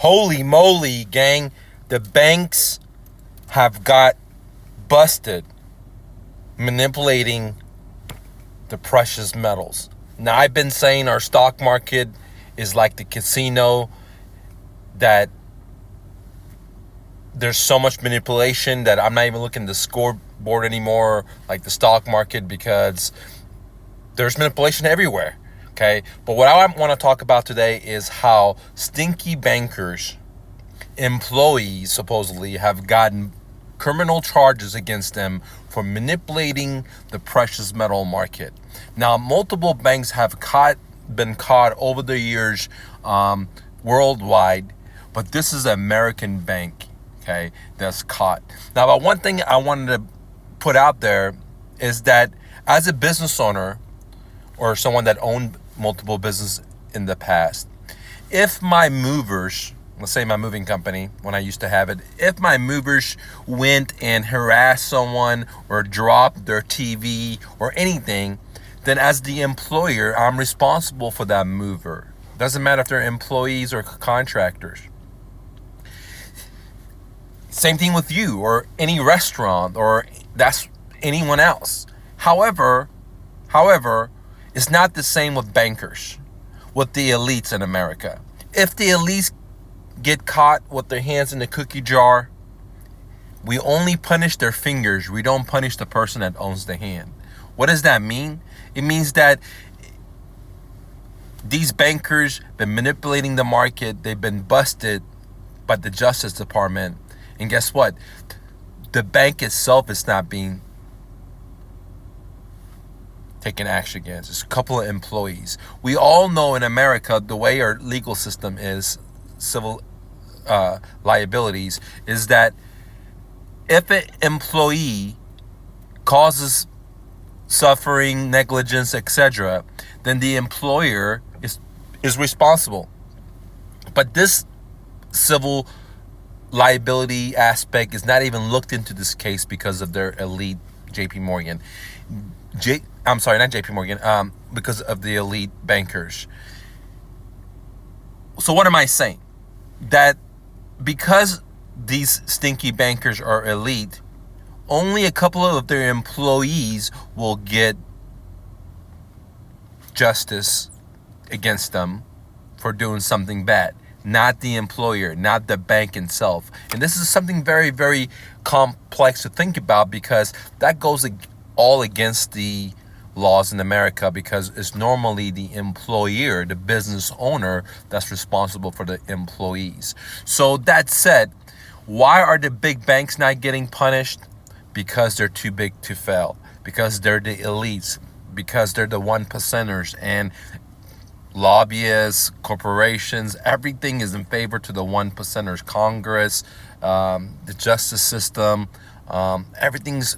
Holy moly, gang. The banks have got busted manipulating the precious metals. Now, I've been saying our stock market is like the casino, that there's so much manipulation that I'm not even looking at the scoreboard anymore, like the stock market, because there's manipulation everywhere. Okay, but what I want to talk about today is how stinky bankers, employees supposedly, have gotten criminal charges against them for manipulating the precious metal market. Now, multiple banks have been caught over the years worldwide, but this is an American bank, okay, that's caught. Now, but one thing I wanted to put out there is that as a business owner or someone that owned multiple businesses in the past, if my movers, let's say my moving company, when I used to have it, if my movers went and harassed someone or dropped their TV or anything, then as the employer, I'm responsible for that mover. Doesn't matter if they're employees or contractors. Same thing with you or any restaurant or that's anyone else. However, it's not the same with bankers, with the elites in America. If the elites get caught with their hands in the cookie jar, we only punish their fingers. We don't punish the person that owns the hand. What does that mean? It means that these bankers been manipulating the market. They've been busted by the Justice Department. And guess what? The bank itself is not being taken action against. It's a couple of employees. We all know in America, the way our legal system is, civil liabilities, is that if an employee causes suffering, negligence, etc., then the employer is responsible. But this civil liability aspect is not even looked into this case because of their elite JP Morgan. I'm sorry, not JP Morgan, because of the elite bankers. So what am I saying? That because these stinky bankers are elite, only a couple of their employees will get justice against them for doing something bad. Not the employer, not the bank itself. And this is something very, very complex to think about, because that goes all against the laws in America, because it's normally the employer, the business owner, that's responsible for the employees. So that said, why are the big banks not getting punished? Because they're too big to fail, because they're the elites, because they're the 1%ers, and lobbyists, corporations, everything is in favor to the 1%ers. Congress, the justice system, everything's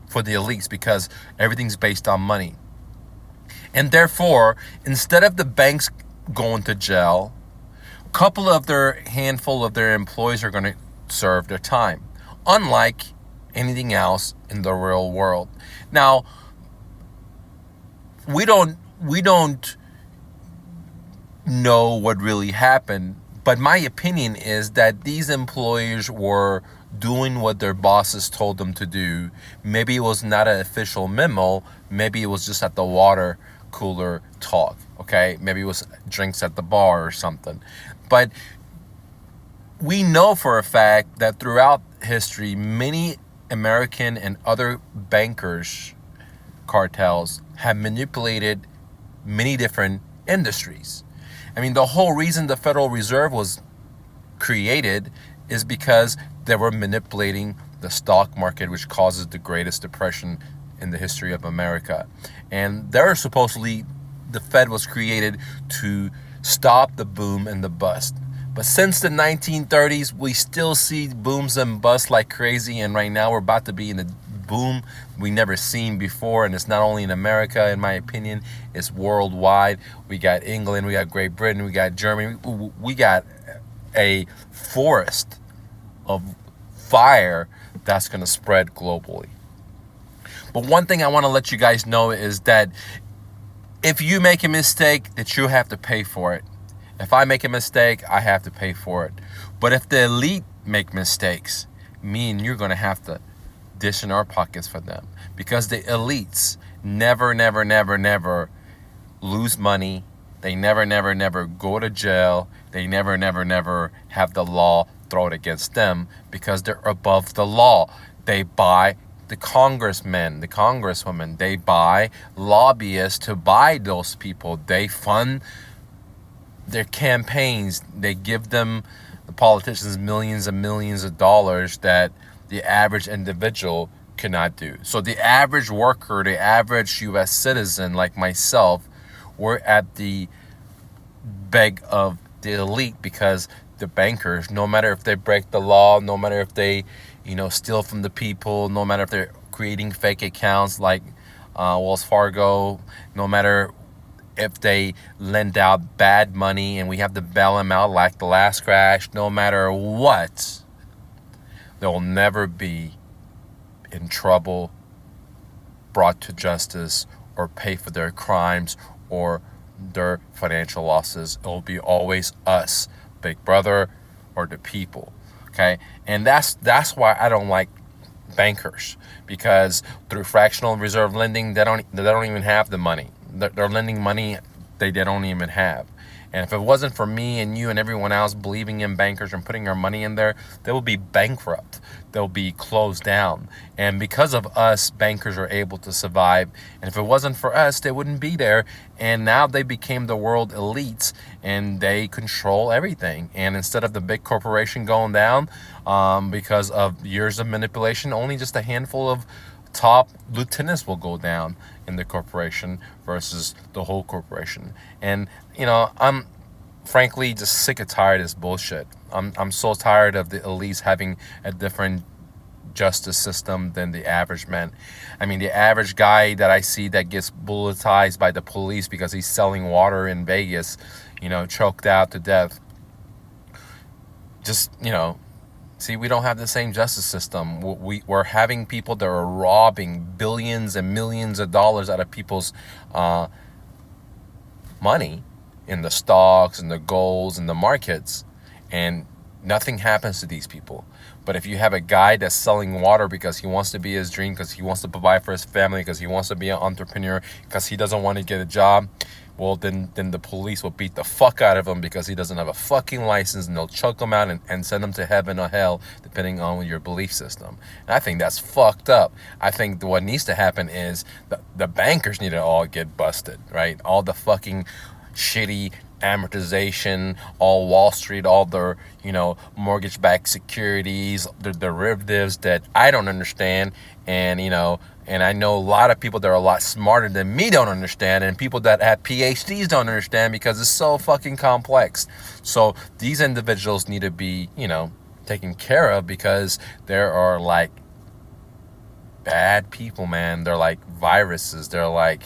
for the elites, because everything's based on money. And therefore, instead of the banks going to jail, handful of their employees are going to serve their time, unlike anything else in the real world. Now, we don't know what really happened, but my opinion is that these employers were doing what their bosses told them to do. Maybe it was not an official memo. Maybe it was just at the water cooler talk. Okay, maybe it was drinks at the bar or something. But we know for a fact that throughout history, many American and other bankers, cartels, have manipulated many different industries. I mean, the whole reason the Federal Reserve was created is because they were manipulating the stock market, which causes the greatest depression in the history of America. And the Fed was created to stop the boom and the bust. But since the 1930s, we still see booms and busts like crazy. And right now we're about to be in a boom we never seen before. And it's not only in America, in my opinion, it's worldwide. We got England, we got Great Britain, we got Germany. We got a forest of fire that's going to spread globally. But one thing I want to let you guys know is that if you make a mistake, that you have to pay for it. If I make a mistake, I have to pay for it. But if the elite make mistakes, me and you're going to have to dish in our pockets for them, because the elites never lose money. They never go to jail. They never have the law thrown against them because they're above the law. They buy the congressmen, the congresswomen. They buy lobbyists to buy those people. They fund their campaigns. They give them, the politicians, millions and millions of dollars that the average individual cannot do. So the average worker, the average U.S. citizen like myself, we're at the beg of the elite, because the bankers, no matter if they break the law, no matter if they, steal from the people, no matter if they're creating fake accounts like Wells Fargo, no matter if they lend out bad money and we have to bail them out like the last crash, no matter what, they'll never be in trouble, brought to justice, or pay for their crimes or their financial losses. It will be always us, Big Brother, or the people. Okay, and that's why I don't like bankers, because through fractional reserve lending, they don't even have the money. They're lending money they don't even have. And if it wasn't for me and you and everyone else believing in bankers and putting our money in there, they will be bankrupt. They'll be closed down. And because of us, bankers are able to survive. And if it wasn't for us, they wouldn't be there. And now they became the world elites, and they control everything. And instead of the big corporation going down because of years of manipulation, only just a handful of top lieutenants will go down in the corporation versus the whole corporation. And I'm frankly just sick and tired of this bullshit. I'm so tired of the elites having a different justice system than the average man. I mean, the average guy that I see that gets bulletized by the police because he's selling water in Vegas, choked out to death. Just, see, we don't have the same justice system. We're having people that are robbing billions and millions of dollars out of people's money in the stocks and the golds and the markets, and nothing happens to these people. But if you have a guy that's selling water because he wants to be his dream, because he wants to provide for his family, because he wants to be an entrepreneur, because he doesn't want to get a job, well, then the police will beat the fuck out of him because he doesn't have a fucking license, and they'll choke him out and send him to heaven or hell, depending on your belief system. And I think that's fucked up. I think what needs to happen is the bankers need to all get busted, right? All the fucking shitty amortization, all Wall Street, all their, mortgage-backed securities, the derivatives that I don't understand, and I know a lot of people that are a lot smarter than me don't understand, and people that have PhDs don't understand because it's so fucking complex. So these individuals need to be, taken care of, because there are like bad people, man. They're like viruses. They're like,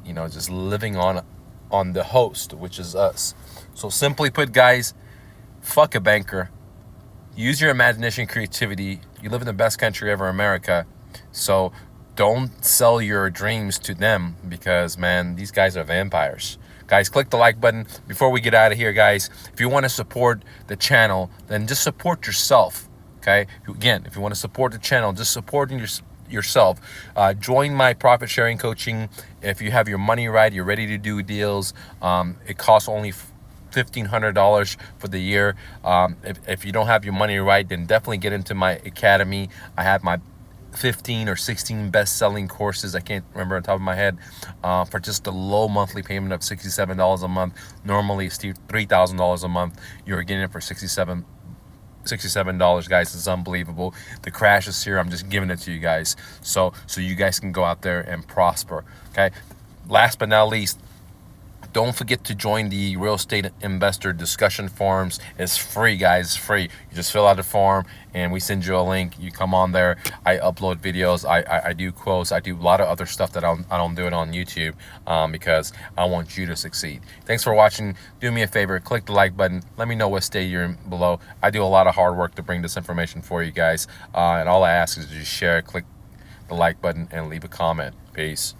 just living on the host, which is us. So simply put, guys, fuck a banker. Use your imagination, creativity. You live in the best country ever, America. So don't sell your dreams to them, because, man, these guys are vampires. Guys, click the like button. Before we get out of here, guys, if you want to support the channel, then just support yourself, okay? Again, if you want to support the channel, just supporting yourself. Join my profit sharing coaching. If you have your money right, you're ready to do deals. It costs only $1,500 for the year. If you don't have your money right, then definitely get into my academy. I have my 15 or 16 best-selling courses, I can't remember on top of my head, for just a low monthly payment of $67 a month. Normally it's $3,000 a month. You're getting it for $67, guys. It's unbelievable. The crash is here. I'm just giving it to you guys, so you guys can go out there and prosper. Okay, last but not least, don't forget to join the real estate investor discussion forums. It's free, guys. It's free. You just fill out the form and we send you a link. You come on there. I upload videos. I do quotes. I do a lot of other stuff that I don't do it on YouTube, because I want you to succeed. Thanks for watching. Do me a favor. Click the like button. Let me know what state you're in below. I do a lot of hard work to bring this information for you guys. And all I ask is just share, click the like button, and leave a comment. Peace.